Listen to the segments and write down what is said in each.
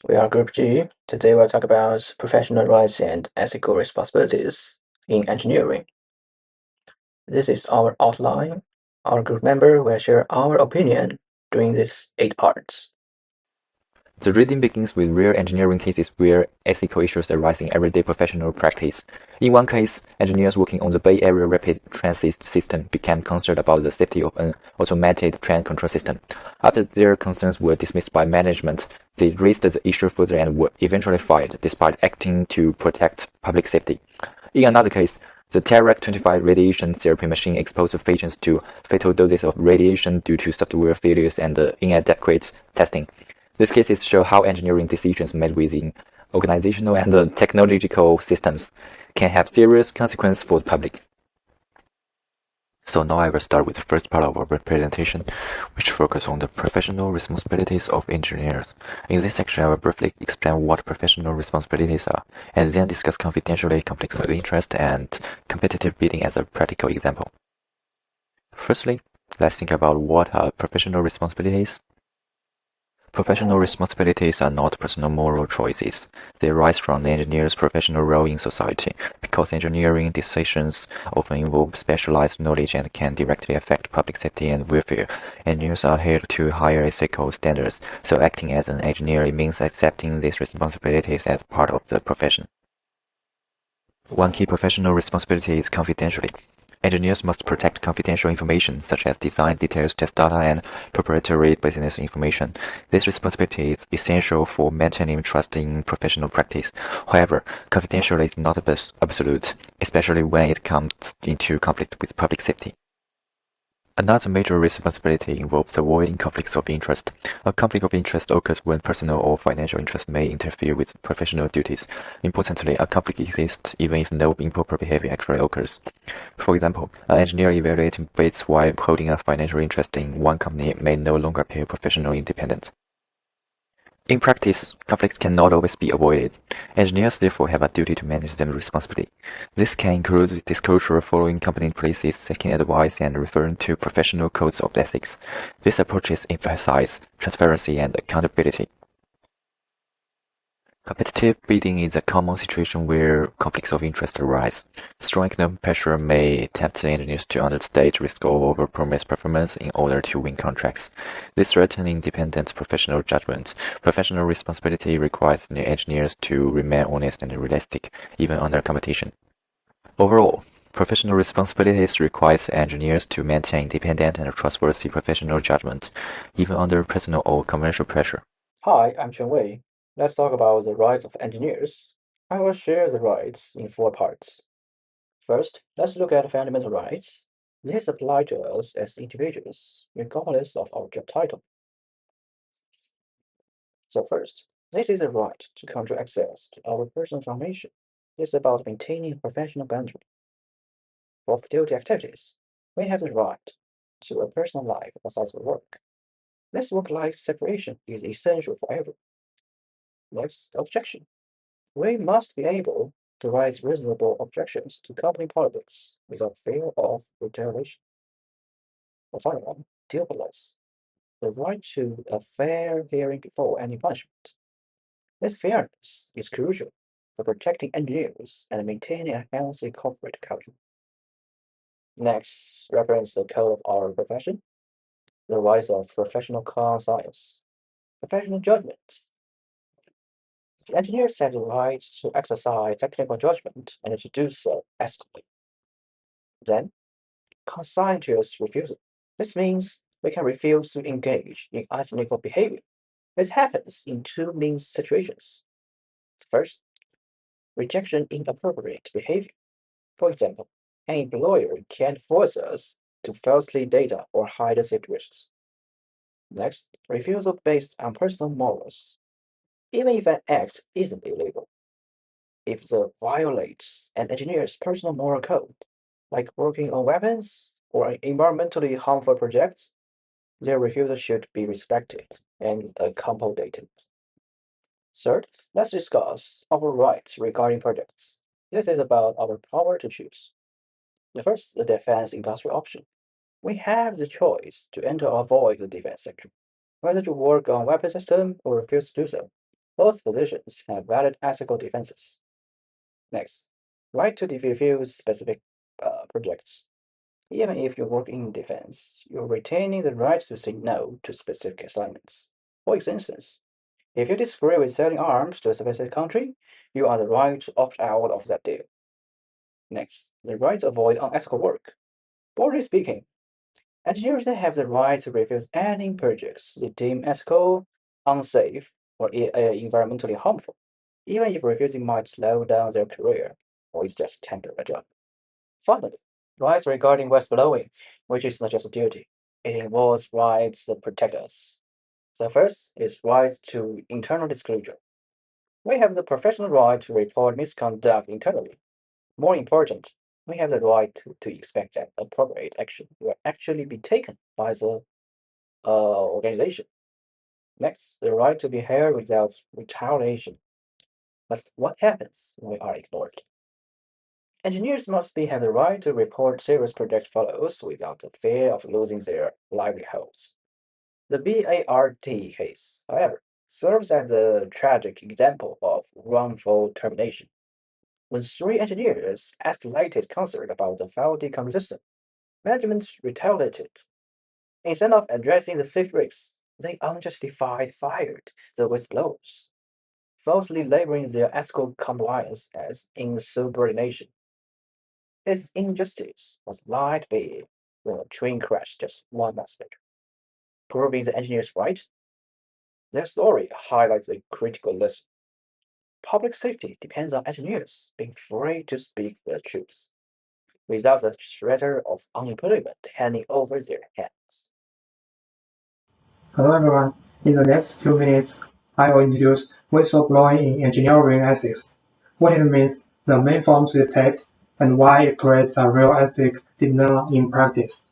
We are Group G. Today we'll talk about professional rights and ethical responsibilities in engineering. This is our outline. Our group member will share our opinion during these 8 parts. The reading begins with real engineering cases where ethical issues arise in everyday professional practice. In one case, engineers working on the Bay Area rapid transit system became concerned about the safety of an automated train control system. After their concerns were dismissed by management, they raised the issue further and were eventually fired, despite acting to protect public safety. In another case, the Terac-25 radiation therapy machine exposed patients to fatal doses of radiation due to software failures and inadequate testing. These cases show how engineering decisions made within organizational and technological systems can have serious consequences for the public. So now I will start with the first part of our presentation, which focuses on the professional responsibilities of engineers. In this section, I will briefly explain what professional responsibilities are, and then discuss confidentiality, conflicts of interest, and competitive bidding as a practical example. Firstly, let's think about what are professional responsibilities. Professional responsibilities are not personal moral choices. They arise from the engineer's professional role in society, because engineering decisions often involve specialized knowledge and can directly affect public safety and welfare. Engineers are held to higher ethical standards, so acting as an engineer means accepting these responsibilities as part of the profession. One key professional responsibility is confidentiality. Engineers must protect confidential information such as design details, test data, and proprietary business information. This responsibility is essential for maintaining trust in professional practice. However, confidentiality is not absolute, especially when it comes into conflict with public safety. Another major responsibility involves avoiding conflicts of interest. A conflict of interest occurs when personal or financial interest may interfere with professional duties. Importantly, a conflict exists even if no improper behavior actually occurs. For example, an engineer evaluating bids while holding a financial interest in one company may no longer appear professional independent. In practice, conflicts cannot always be avoided. Engineers therefore have a duty to manage them responsibly. This can include disclosure, following company policies, seeking advice, and referring to professional codes of ethics. These approaches emphasize transparency and accountability. Competitive bidding is a common situation where conflicts of interest arise. Strong economic pressure may tempt engineers to understate risk or overpromise performance in order to win contracts. This threatens independent professional judgment. Professional responsibility requires engineers to remain honest and realistic, even under competition. Overall, professional responsibilities requires engineers to maintain independent and trustworthy professional judgment, even under personal or commercial pressure. Hi, I'm Chen Wei. Let's talk about the rights of engineers. I will share the rights in 4 parts. First, let's look at fundamental rights. These apply to us as individuals, regardless of our job title. So first, this is a right to control access to our personal information. It's about maintaining a professional boundary. For off-duty activities, we have the right to a personal life outside of work. This work-life separation is essential for everyone. Next, objection. We must be able to raise reasonable objections to company politics without fear of retaliation. The final one, due process. The right to a fair hearing before any punishment. This fairness is crucial for protecting engineers and maintaining a healthy corporate culture. Next, reference the code of our profession, the rise of professional conscience, professional judgment. The engineers have the right to exercise technical judgment and to do so ethically. Then, conscientious refusal. This means we can refuse to engage in unethical behavior. This happens in two main situations. First, rejection inappropriate behavior. For example, an employer can force us to falsely data or hide safety risks. Next, refusal based on personal morals. Even if an act isn't illegal, if it violates an engineer's personal moral code, like working on weapons or environmentally harmful projects, their refusal should be respected and accommodated. Third, let's discuss our rights regarding projects. This is about our power to choose. The first, the defense industrial option. We have the choice to enter or avoid the defense sector, whether to work on weapon system or refuse to do so. Both positions have valid ethical defenses. Next, right to diffuse specific projects. Even if you work in defense, you're retaining the right to say no to specific assignments. For instance, if you disagree with selling arms to a specific country, you are the right to opt out of that deal. Next, the right to avoid unethical work. Broadly speaking, engineers have the right to refuse any projects they deem ethical, unsafe, or environmentally harmful, even if refusing might slow down their career or is just temporary job. Finally, rights regarding whistleblowing, which is not just a duty, it involves rights that protect us. The first is right to internal disclosure. We have the professional right to report misconduct internally. More important, we have the right to expect that appropriate action will actually be taken by the organization. Next, the right to be heard without retaliation. But what happens when we are ignored? Engineers must have the right to report serious project failures without the fear of losing their livelihoods. The BART case, however, serves as a tragic example of wrongful termination. When three engineers escalated concern about the faulty control system, management retaliated. Instead of addressing the safety risks, they unjustified fired the whistleblowers, falsely labeling their ethical compliance as insubordination. Its injustice was laid bare when a train crashed just 1 month later, proving the engineers right. Their story highlights a critical lesson. Public safety depends on engineers being free to speak the truth, without the threat of unemployment hanging over their heads. Hello everyone, in the next 2 minutes, I will introduce whistleblowing in engineering ethics, what it means, the main forms it takes, and why it creates a real ethic dilemma in practice.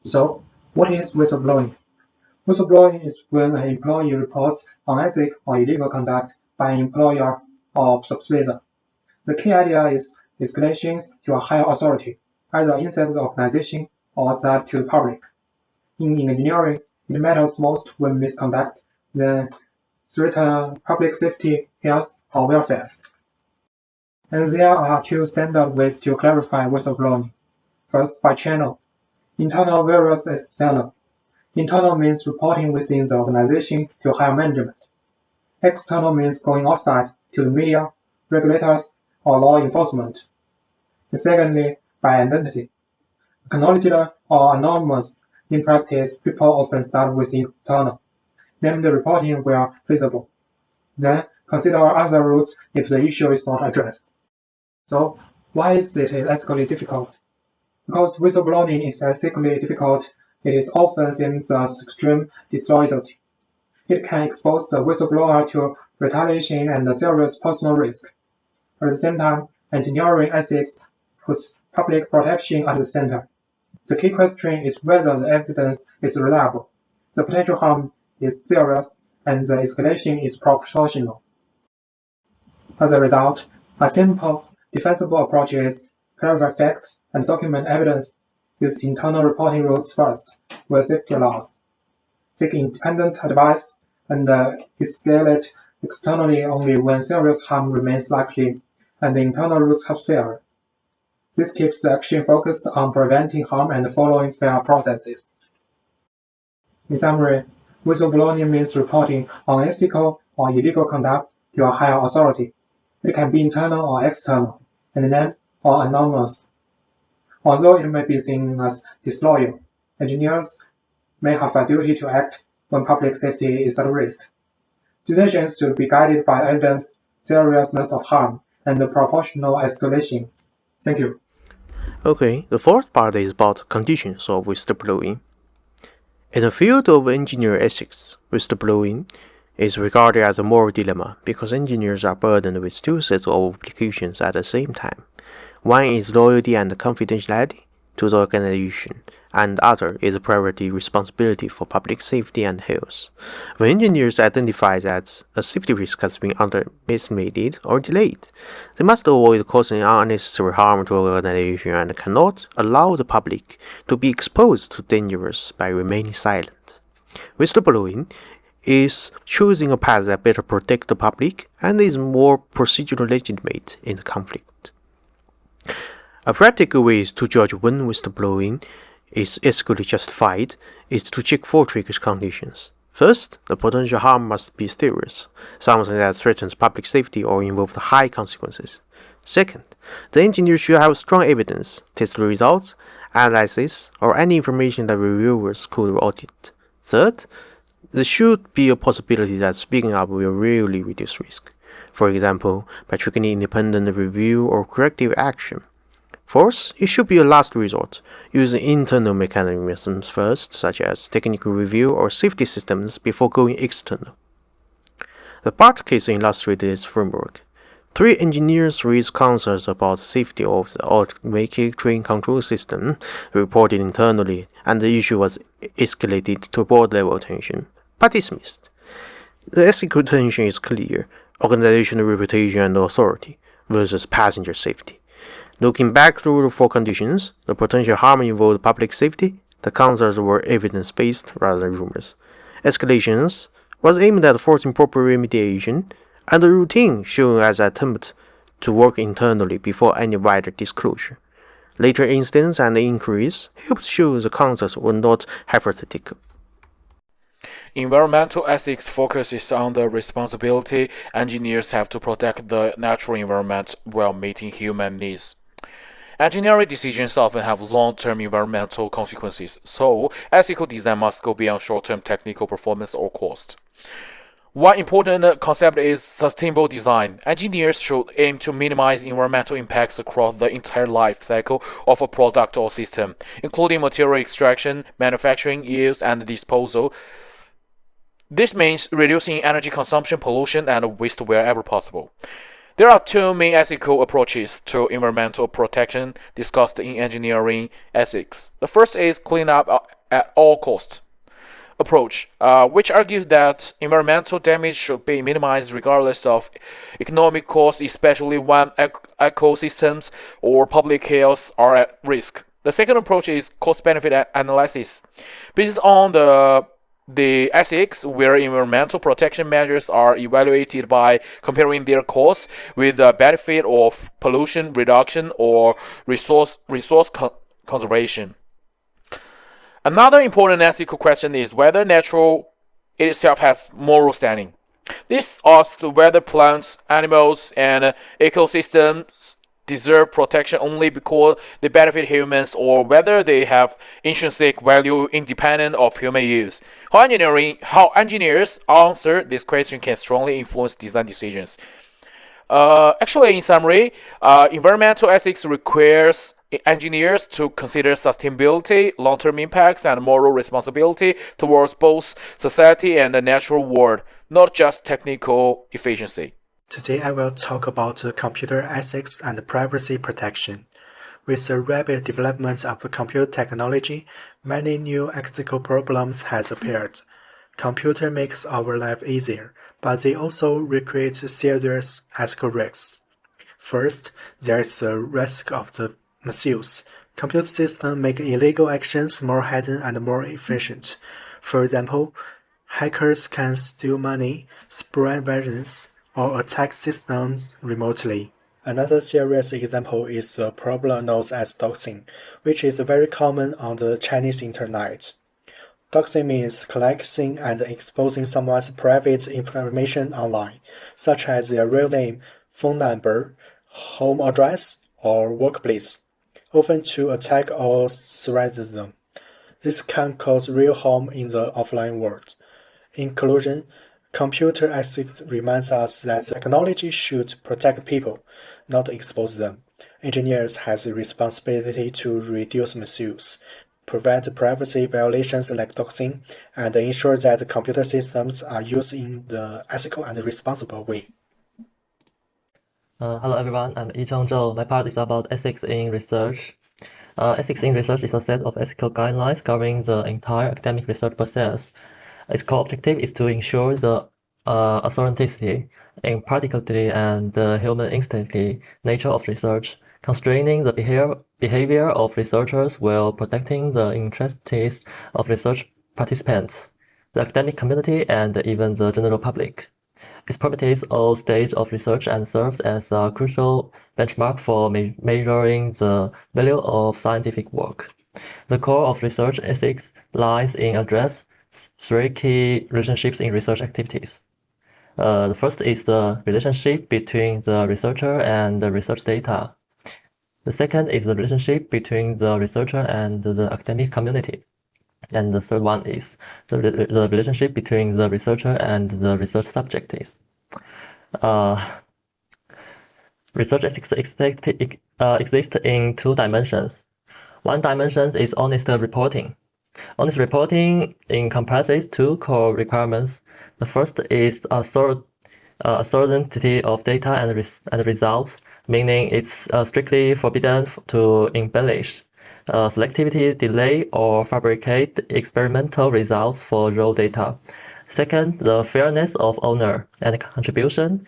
So, what is whistleblowing? Whistleblowing is when an employee reports unethical or illegal conduct by an employer or supervisor. The key idea is escalation to a higher authority, either inside the organization or outside to the public. In engineering, it matters most when misconduct then threaten public safety, health, or welfare. And there are two standard ways to clarify whistleblowing. First, by channel. Internal versus external. Internal means reporting within the organization to higher management. External means going outside to the media, regulators, or law enforcement. And secondly, by identity. Acknowledged or anonymous. In practice, people often start with internal. Name the reporting where feasible. Then consider other routes if the issue is not addressed. So, why is it ethically difficult? Because whistleblowing is ethically difficult, it is often seen as extreme disloyalty. It can expose the whistleblower to retaliation and serious personal risk. At the same time, engineering ethics puts public protection at the center. The key question is whether the evidence is reliable, the potential harm is serious, and the escalation is proportional. As a result, a simple, defensible approach is clarify facts and document evidence, use internal reporting routes first, with safety laws, seek independent advice, and escalate externally only when serious harm remains likely and the internal routes have failed. This keeps the action focused on preventing harm and following fair processes. In summary, whistleblowing means reporting unethical or illegal conduct to a higher authority. It can be internal or external, and named or anonymous. Although it may be seen as disloyal, engineers may have a duty to act when public safety is at risk. Decisions should be guided by evidence, seriousness of harm, and proportional escalation. Thank you. Okay, the fourth part is about conditions of whistleblowing. In the field of engineer ethics, whistleblowing is regarded as a moral dilemma because engineers are burdened with two sets of obligations at the same time. One is loyalty and confidentiality to the organization, and the other is priority responsibility for public safety and health. When engineers identify that a safety risk has been underestimated or delayed, they must avoid causing unnecessary harm to the organization and cannot allow the public to be exposed to dangers by remaining silent. Whistleblowing is choosing a path that better protects the public and is more procedurally legitimate in the conflict. A practical way to judge when whistleblowing is ethically justified is to check four triggers conditions. First, the potential harm must be serious, something that threatens public safety or involves high consequences. Second, the engineer should have strong evidence, test results, analysis, or any information that reviewers could audit. Third, there should be a possibility that speaking up will really reduce risk, for example, by triggering independent review or corrective action. Fourth, it should be a last resort, using internal mechanisms first, such as technical review or safety systems, before going external. The part case illustrated this framework. 3 engineers raised concerns about safety of the automatic train control system reported internally, and the issue was escalated to board-level attention, but dismissed. The ethical tension is clear: organizational reputation and authority versus passenger safety. Looking back through the 4 conditions, the potential harm involved public safety, the concerns were evidence-based rather than rumors. Escalations was aimed at forcing proper remediation, and the routine shown as an attempt to work internally before any wider disclosure. Later incidents and inquiries helped show the concerns were not hypothetical. Environmental ethics focuses on the responsibility engineers have to protect the natural environment while meeting human needs. Engineering decisions often have long-term environmental consequences, so ethical design must go beyond short-term technical performance or cost. One important concept is sustainable design. Engineers should aim to minimize environmental impacts across the entire life cycle of a product or system, including material extraction, manufacturing, use, and disposal. This means reducing energy consumption, pollution, and waste wherever possible. There are 2 main ethical approaches to environmental protection discussed in engineering ethics. The first is clean up at all costs approach, which argues that environmental damage should be minimized regardless of economic costs, especially when ecosystems or public health are at risk. The second approach is cost-benefit analysis, based on the ethics where environmental protection measures are evaluated by comparing their costs with the benefit of pollution reduction or resource conservation. Another important ethical question is whether nature itself has moral standing. This asks whether plants, animals, and ecosystems deserve protection only because they benefit humans or whether they have intrinsic value independent of human use. How engineers answer this question can strongly influence design decisions. In summary, environmental ethics requires engineers to consider sustainability, long-term impacts, and moral responsibility towards both society and the natural world, not just technical efficiency. Today I will talk about computer ethics and privacy protection. With the rapid development of computer technology, many new ethical problems have appeared. Computer makes our life easier, but they also create serious ethical risks. First, there is the risk of the misuse. Computer systems make illegal actions more hidden and more efficient. For example, hackers can steal money, spread violence, or attack systems remotely. Another serious example is the problem known as doxing, which is very common on the Chinese internet. Doxing means collecting and exposing someone's private information online, such as their real name, phone number, home address, or workplace, often to attack or threaten them. This can cause real harm in the offline world. In conclusion, computer ethics reminds us that technology should protect people, not expose them. Engineers have the responsibility to reduce misuse, prevent privacy violations like doxing, and ensure that computer systems are used in the ethical and responsible way. Hello everyone, I'm Yichang Zhou. My part is about ethics in research. Ethics in research is a set of ethical guidelines covering the entire academic research process. Its core objective is to ensure the authenticity, impartiality, and the human instantly nature of research, constraining the behavior of researchers while protecting the interests of research participants. the academic community, and even the general public. It permits all stages of research and serves as a crucial benchmark for measuring the value of scientific work. The core of research ethics lies in address three key relationships in research activities. The first is the relationship between the researcher and the research data. The second is the relationship between the researcher and the academic community. And the third one is the relationship between the researcher and the research subjects. Research ethics exists in two dimensions. One dimension is honest reporting. Honest reporting encompasses two core requirements. The first is a certainty of data and results, meaning it's strictly forbidden to embellish, selectivity, delay, or fabricate experimental results for raw data. Second, the fairness of owner and contribution,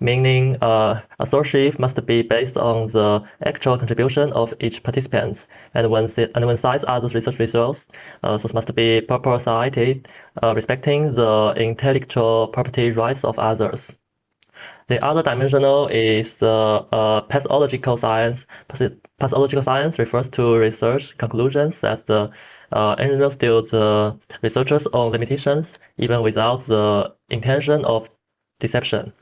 meaning authorship must be based on the actual contribution of each participant, and when cites other research results, those must be properly cited, respecting the intellectual property rights of others. The other dimensional is the pathological science. Pathological science refers to research conclusions that the engineers still the researcher's own limitations, even without the intention of deception.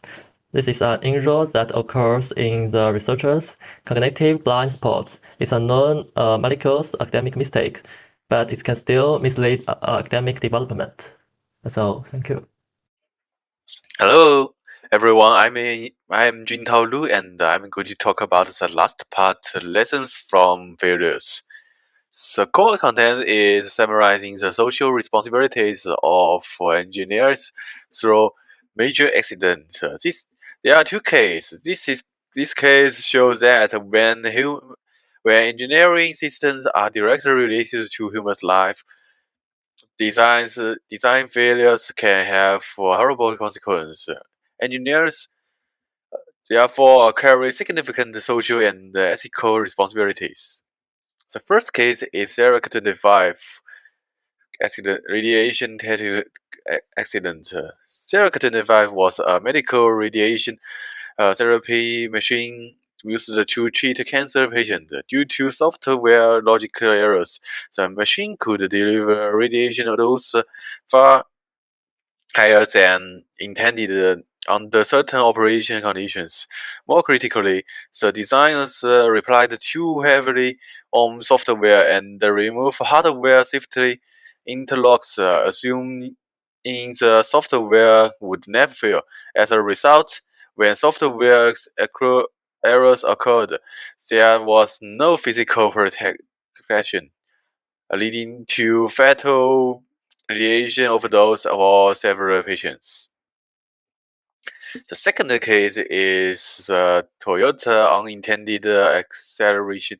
This is an injury that occurs in the researcher's cognitive blind spots. It's a non-malicious academic mistake, but it can still mislead academic development. So, thank you. Hello, everyone. I'm Juntao Lu, and I'm going to talk about the last part, lessons from failures. The core content is summarizing the social responsibilities of engineers through major accidents. There are two cases. This case shows that when engineering systems are directly related to human life, design failures can have horrible consequences. Engineers therefore carry significant social and ethical responsibilities. The first case is CEREC-25 radiation tattoo accident. CEREC-25 was a medical radiation therapy machine used to treat cancer patients. Due to software logic errors, the machine could deliver radiation dose far higher than intended under certain operation conditions. More critically, the designers relied too heavily on software and removed hardware safety interlocks, assuming the software would never fail. As a result, when software errors occurred, there was no physical protection, leading to fatal radiation overdose for several patients. The second case is the Toyota unintended acceleration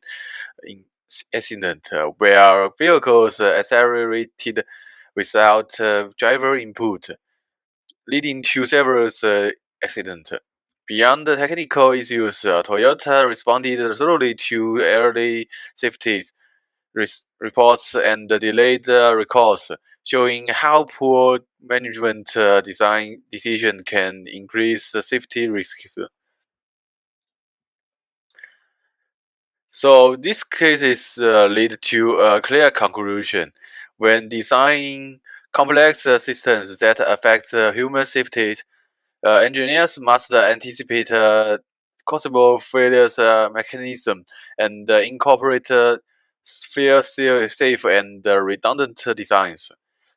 accident, where vehicles accelerated without driver input, leading to several accidents. Beyond the technical issues, Toyota responded thoroughly to early safety reports and delayed recalls, showing how poor management design decision can increase the safety risks. So these cases lead to a clear conclusion. When designing complex systems that affect human safety, engineers must anticipate possible failures mechanism and incorporate safe and redundant designs.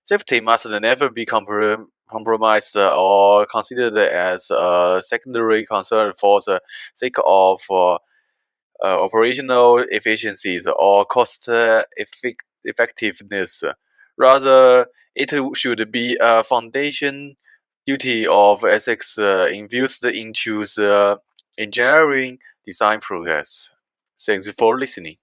Safety must never be compromised or considered as a secondary concern for the sake of operational efficiencies or cost effectiveness. Rather, it should be a foundation duty of ethics infused into the engineering design process. Thanks for listening.